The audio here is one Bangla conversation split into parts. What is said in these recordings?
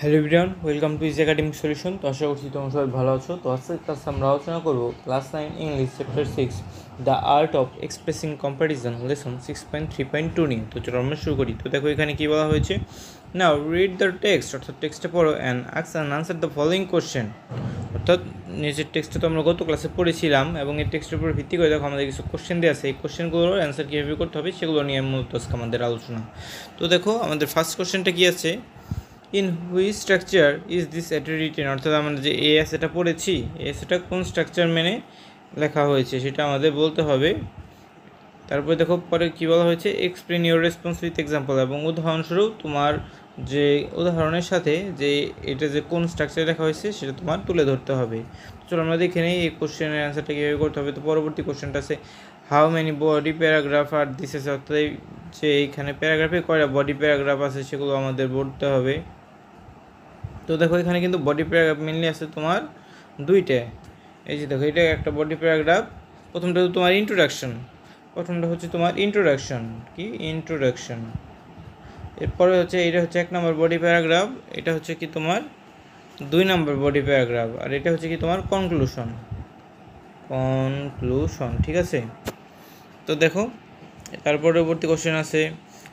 Hello everyone, welcome to easy academic solution. তো আশা করছি তোমরা সবাই ভালো আছো। তো আজকের ক্লাসে আমরা আলোচনা করব class 9 English chapter 6 the art of expressing comparison lesson 6.3.2 নিয়ে। তো চলো আমরা শুরু করি। তো দেখো এখানে কী বলা হয়েছে, নাও রিড দ্য টেক্সট, অর্থাৎ টেক্সটে পড়ো, and ask and answer the following question. অর্থাৎ নিজের টেক্সটে তো আমরা গত ক্লাসে পড়েছিলাম এবং এই টেক্সটের উপর ভিত্তি করে দেখো আমাদের কিছু কোশ্চেন দেওয়া আছে। এই কোশ্চেনগুলোর অ্যান্সার কীভাবে করতে হবে সেগুলো নিয়ে মূলত আজকে আমাদের আলোচনা। তো দেখো আমাদের ফার্স্ট কোশ্চেনটা কী আছে, in which structure is this at written, অর্থাৎ আমরা যে এস এটা পড়েছি, এস এটা কোন স্ট্রাকচার মেনে লেখা হয়েছে সেটা আমাদের বলতে হবে। তারপরে দেখো পরে কী বলা হয়েছে, explain your response with example, এবং উদাহরণস্বরূপ তোমার যে উদাহরণের সাথে যে এটা যে কোন স্ট্রাকচারে লেখা হয়েছে সেটা তোমার তুলে ধরতে হবে। চলো আমরা দেখে নিই এই কোশ্চেনের অ্যান্সারটা কীভাবে করতে হবে। তো পরবর্তী কোশ্চেনটা আছে, how many body paragraph are this আছে, অর্থাৎ যে এইখানে প্যারাগ্রাফে কয়টা বডি প্যারাগ্রাফ আছে সেগুলো আমাদের বলতে হবে। তো দেখো এখানে কিন্তু বডি প্যারাগ্রাফ মেনলি আছে তোমার দুইটা। এই যে দেখো এটা একটা বডি প্যারাগ্রাফ, প্রথমটা তো তোমার ইন্ট্রোডাকশন, কি ইন্ট্রোডাকশন। এরপরে হচ্ছে এটা হচ্ছে 1 নম্বর বডি প্যারাগ্রাফ, এটা হচ্ছে কি তোমার 2 নম্বর বডি প্যারাগ্রাফ, আর এটা হচ্ছে কি তোমার কনক্লুশন। ঠিক আছে। তো দেখো তার পরবর্তী কোশ্চেন আছে,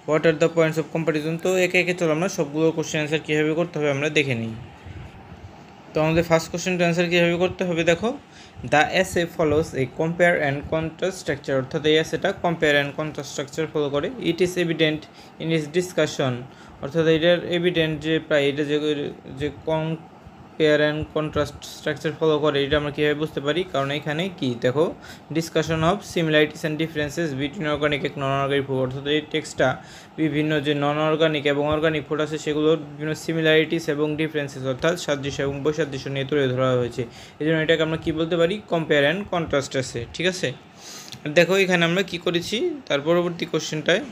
what are the points of comparison. তো একে একে চলো আমরা সবগুলো কোশ্চেন অ্যান্সার কীভাবে করতে হবে আমরা দেখে নিই। তো আমাদের ফার্স্ট কোশ্চেনটা অ্যান্সার কীভাবে করতে হবে, দেখো the essay follows a compare and contrast structure, অর্থাৎ এই এসেটা compare and contrast structure follow করে। It is evident in its discussion, অর্থাৎ এটার এভিডেন্ট যে প্রায় এটা যে compare and contrast structure follow করে, এটা আমরা কীভাবে বুঝতে পারি, কারণ এখানে কি দেখো discussion of similarities and differences between organic এক নন অর্গানিক ফুড, অর্থাৎ এই টেক্সটটা বিভিন্ন যে নন অর্গানিক এবং অর্গানিক ফুড আছে সেগুলোর বিভিন্ন সিমিলারিটিস এবং ডিফারেন্সেস, অর্থাৎ সাদৃশ্য এবং বৈসাদৃশ্য নিয়ে তুলে ধরা হয়েছে। এই জন্য এটাকে আমরা কী বলতে পারি, কম্পেয়ার অ্যান্ড কন্ট্রাস্ট আছে। ঠিক আছে, দেখো এখানে আমরা কি করেছি। তার পরবর্তী কোশ্চেনটায়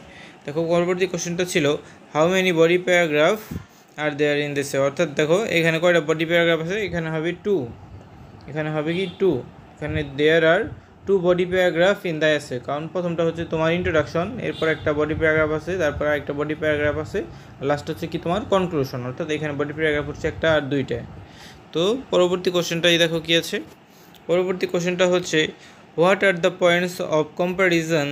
দেখো, পরবর্তী কোশ্চেনটা ছিল how many body paragraph are there in this, অর্থাৎ দেখো এখানে কয়টা বডি প্যারাগ্রাফ আছে, এখানে হবে 2, এখানে হবে কি 2, এখানে দেয়ার আর 2 body paragraph in the essay, কারণ প্রথমটা হচ্ছে তোমার ইন্ট্রোডাকশন, এরপর একটা বডি প্যারাগ্রাফ আছে, তারপর একটা বডি প্যারাগ্রাফ আছে, লাস্ট হচ্ছে কি তোমার কনক্লুশন, অর্থাৎ এখানে বডি প্যারাগ্রাফ হচ্ছে একটা আর দুইটা। তো পরবর্তী কোশ্চেনটাই দেখো কি আছে, পরবর্তী কোশ্চেনটা হচ্ছে what are the points of comparison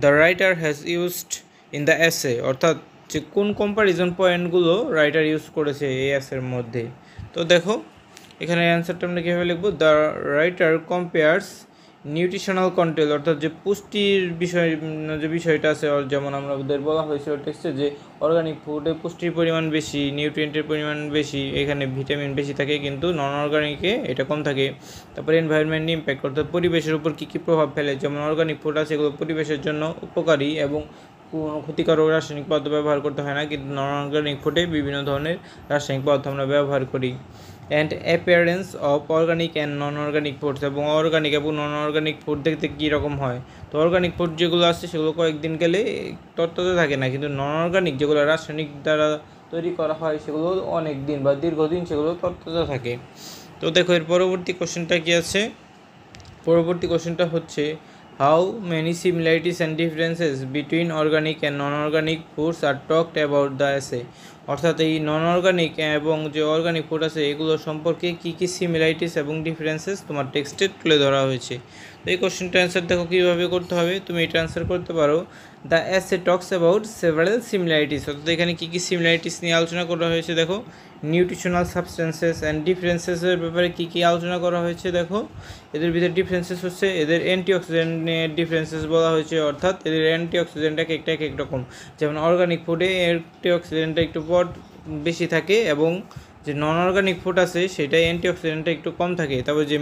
the writer has used in the essay, অর্থাৎ যে কোন কম্প্যারিজন পয়েন্টগুলো রাইটার ইউজ করেছে এই এসের মধ্যে। তো দেখো এখানে অ্যান্সারটা আমরা কীভাবে লিখবো, the writer compares nutritional content, অর্থাৎ যে পুষ্টির যে বিষয়টা আছে, যেমন আমাদের বলা হয়েছিল টেক্সটে যে অর্গানিক ফুডে পুষ্টির পরিমাণ বেশি, নিউট্রিয়েন্টের পরিমাণ বেশি, এখানে ভিটামিন বেশি থাকে, কিন্তু নন অর্গানিকে এটা কম থাকে। তারপরে এনভায়রনমেন্ট ইম্প্যাক্ট, অর্থাৎ পরিবেশের উপর কী কী প্রভাব ফেলে, যেমন অর্গানিক ফুড আছে এগুলো পরিবেশের জন্য উপকারী এবং কোনো ক্ষতিকারক রাসায়নিক পদার্থ ব্যবহার করতে হয় না, কিন্তু নন অর্গানিক ফুডে বিভিন্ন ধরনের রাসায়নিক পদার্থ আমরা ব্যবহার করি। And appearance of organic and non organic foods, এবং অর্গানিক এবং নন অর্গানিক ফুড দেখতে কীরকম হয়। তো অর্গানিক ফুড যেগুলো আছে সেগুলো কয়েকদিন গেলে তত্ত্বতে থাকে না, কিন্তু নন অর্গানিক যেগুলো রাসায়নিক দ্বারা তৈরি করা হয় সেগুলো অনেক দিন বা দীর্ঘদিন সেগুলো তত্ত্বতে থাকে। তো দেখো এর পরবর্তী কোশ্চেনটা কী আছে, পরবর্তী কোশ্চেনটা হচ্ছে how many similarities and differences between organic and non organic foods are talked about the essay, অর্থাৎ এই নন অর্গানিক এবং যে অর্গানিক ফুড আছে এগুলো সম্পর্কে কী কী সিমিলারিটিস এবং ডিফারেন্সেস তোমার টেক্সটে তুলে ধরা হয়েছে। তো এই কোশ্চেনটা অ্যান্সার দেখো কীভাবে করতে হবে, তুমি এটা অ্যান্সার করতে পারো the essay talks about several similarities, অর্থাৎ এখানে কী কী সিমিলারিটিস নিয়ে আলোচনা করা হয়েছে, দেখো নিউট্রিশনাল সাবস্টেন্সেস অ্যান্ড ডিফারেন্সেসের ব্যাপারে কী কী আলোচনা করা হয়েছে, দেখো এদের ভিতরে ডিফারেন্সেস হচ্ছে এদের অ্যান্টিঅক্সিডেন্টের ডিফারেন্সেস বলা হয়েছে, অর্থাৎ এদের অ্যান্টিঅক্সিডেন্ট এক এক রকম, যেমন অর্গানিক ফুডে অ্যান্টিঅক্সিডেন্টটা একটু বেশি থাকে এবং যে নন অর্গানিক ফুড আছে সেটাই অ্যান্টিঅক্সিডেন্টটা একটু কম থাকে। তারপর যে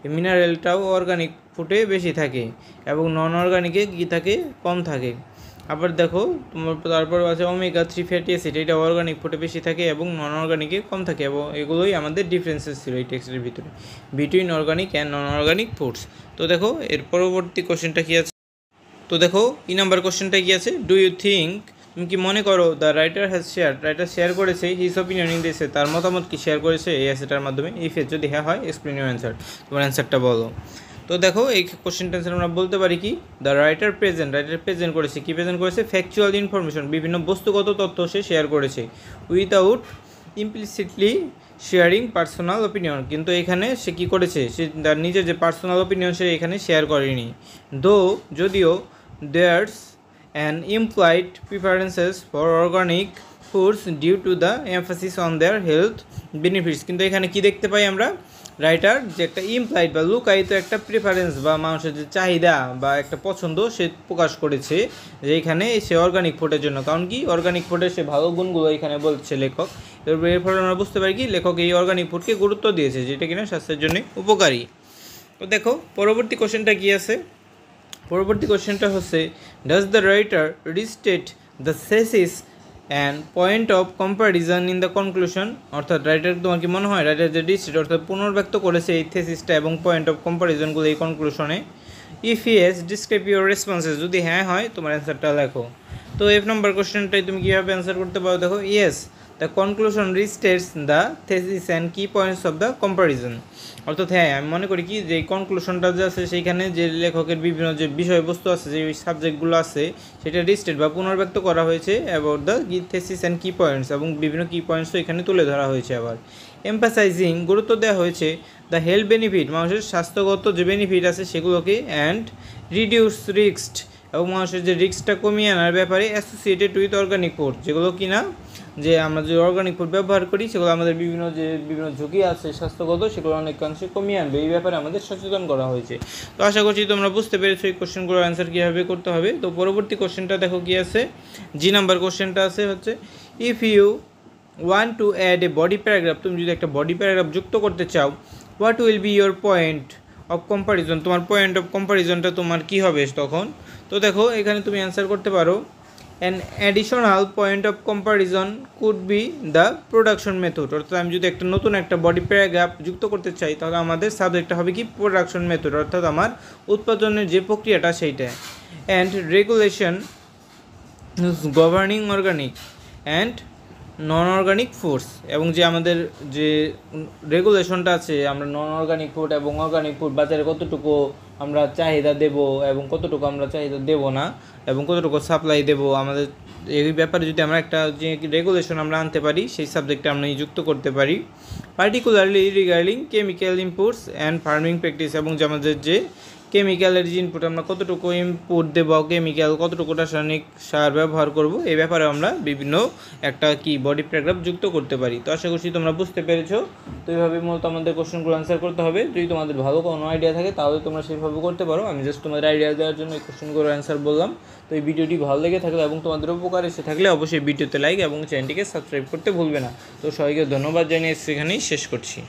এই মিনারেলটাও অর্গানিক ফুডে বেশি থাকে এবং নন অর্গানিকে কী থাকে, কম থাকে। আবার দেখো তোমার তারপর আছে ওমেগা 3 ফ্যাটি অ্যাসিড, এটা অর্গানিক ফুডে বেশি থাকে এবং নন অর্গানিকে কম থাকে, এবং এগুলোই আমাদের ডিফারেন্সেস ছিল এই টেক্সটের ভিতরে between organic and non organic foods. তো দেখো এর পরবর্তী কোশ্চেনটা কী আছে, তো দেখো নাম্বার কোশ্চেনটা কী আছে, ডু ইউ থিঙ্ক, তুমি কি মনে করো দ্য রাইটার শেয়ার করেছে হিজ অপিনিয়ন ইন দিস, তার মতামত কি শেয়ার করেছে এই অ্যাসেটার মাধ্যমে, এই ফেজ যদি হ্যাঁ হয় এক্সপ্লেন ইউর অ্যান্সার, তোমার অ্যান্সারটা বলো। তো দেখো এই কোশ্চেনটা অ্যান্সার আমরা বলতে পারি কি, দ্য রাইটার প্রেজেন্ট করেছে, কি প্রেজেন্ট করেছে, ফ্যাকচুয়াল ইনফরমেশন, বিভিন্ন বস্তুগত তথ্য সে শেয়ার করেছে, without implicitly sharing personal opinion, কিন্তু এখানে সে কী করেছে, সে তার নিজের যে পার্সোনাল ওপিনিয়ন সে এখানে শেয়ার করেনি। যদিও there's an implied preferences for organic foods due to the emphasis on their health benefits, কিন্তু এখানে কি দেখতে পাই আমরা, রাইটার যে একটা ইমপ্লয়েড বা লুকায়িত একটা প্রিফারেন্স বা মানুষের যে চাহিদা বা একটা পছন্দ সে প্রকাশ করেছে যে এখানে সে অর্গানিক ফুডের জন্য। কারণ কি, অর্গানিক ফুডের সে ভালো গুণগুলো এখানে বলছে লেখক। এর ফলে আমরা বুঝতে পারি কি লেখক এই অর্গানিক ফুডকে গুরুত্ব দিয়েছে, যেটা কিনা স্বাস্থ্যের জন্য উপকারী। তো দেখো পরবর্তী কোশ্চেনটা কী আছে, পরবর্তী কোশ্চেনটা হচ্ছে, does the writer restate the thesis and point of comparison in the conclusion, অর্থাৎ রাইটার তোমার কি মনে হয় রাইটার যে রিস্টেট অর্থাৎ পুনর্ব্যক্ত করেছে এই থেসিসটা এবং পয়েন্ট অফ কম্প্যারিজনগুলো এই কনক্লুশনে। If yes describe your responses, যদি হ্যাঁ হয় তোমার অ্যান্সারটা লেখো। তো F নম্বর কোশ্চেনটাই তুমি কীভাবে অ্যান্সার করতে পারো, দেখো yes the conclusion restates the thesis and key points of the comparison, অর্থাৎ হ্যাঁ আমি মনে করি কি যে কনক্লুশনটা যে আছে সেইখানে যে লেখকের বিভিন্ন যে বিষয়বস্তু আছে, যে সাবজেক্টগুলো আছে সেটা রিস্টেট বা পুনর্ব্যক্ত করা হয়েছে about the thesis and key points, এবং বিভিন্ন কি পয়েন্টসও এখানে তুলে ধরা হয়েছে। আবার এমফাসাইজিং গুরুত্ব দেওয়া হয়েছে দ্য হেলথ বেনিফিট, মানুষের স্বাস্থ্যগত যে বেনিফিট আছে সেগুলোকে, অ্যান্ড রিডিউস রিস্ক, এবং মানুষের যে রিস্কটা কমিয়ে আনার ব্যাপারে অ্যাসোসিয়েটেড উইথ অর্গানিক ফুড, যেগুলো কিনা যে আমরা যে অর্গানিক ফুড ব্যবহার করি সেগুলো আমাদের বিভিন্ন ঝুঁকি আছে স্বাস্থ্যগত, সেগুলো অনেকাংশে কমিয়ে আনবে, এই ব্যাপারে আমাদের সচেতন করা হয়েছে। তো আশা করছি তোমরা বুঝতে পেরেছো এই কোশ্চেনগুলোর অ্যান্সার কীভাবে করতে হবে। তো পরবর্তী কোশ্চেনটা দেখো কী আছে, জি নাম্বার কোশ্চেনটা আছে হচ্ছে, if you want to add a body paragraph, তুমি যদি একটা বডি প্যারাগ্রাফ যুক্ত করতে চাও, what will be your point of comparison, তোমার পয়েন্ট অফ কম্প্যারিজনটা তোমার কী হবে তখন। তো দেখো এখানে তুমি অ্যান্সার করতে পারো, an additional point of comparison could be the production method, অর্থাৎ আমি যদি একটা নতুন একটা বডি প্যারাগ্রাফ যুক্ত করতে চাই তাহলে আমাদের সাবজেক্টটা হবে কি প্রোডাকশন মেথড, অর্থাৎ আমার উৎপাদনের যে প্রক্রিয়াটা সেইটা। And regulation governing organic and non organic foods, এবং যে আমাদের যে রেগুলেশনটা আছে আমরা নন অর্গানিক ফুড এবং অর্গানিক ফুড বাজারে কতটুকু আমরা চাহিদা দেব এবং কতটুকু আমরা চাহিদা দেব না এবং কতটুকু সাপ্লাই দেব, আমাদের এই ব্যাপারে যদি আমরা একটা যে রেগুলেশন আমরা আনতে পারি সেই সাবজেক্টটা আমরা যুক্ত করতে পারি। Particularly regarding chemical inputs and farming practice, এবং যে আমাদের যে কেমিক্যালের যে ইনপুট আমরা কতটুকু ইনপুট দেবো, কেমিক্যাল কতটুকু রাসায়নিক সার ব্যবহার করব, এই ব্যাপারে আমরা বিভিন্ন একটা কি বডি প্যারাগ্রাফ যুক্ত করতে পারি। তো আশা করছি তোমরা বুঝতে পেরেছো। তো এইভাবে মূলত আমাদের কোশ্চেনগুলো আনসার করতে হবে। যদি তোমাদের ভালো কোনো আইডিয়া থাকে তাহলে তোমরা সেইভাবে করতে পারো। আমি জাস্ট তোমাদের আইডিয়া দেওয়ার জন্য এই কোশ্চেনগুলোর অ্যান্সার বললাম। তো এই ভিডিওটি ভালো লেগে থাকলে এবং তোমাদের উপকার এসে থাকলে অবশ্যই ভিডিওতে লাইক এবং চ্যানেলটিকে সাবস্ক্রাইব করতে ভুলবে না। তো সবাইকে ধন্যবাদ জানিয়ে সেখানেই শেষ করছি।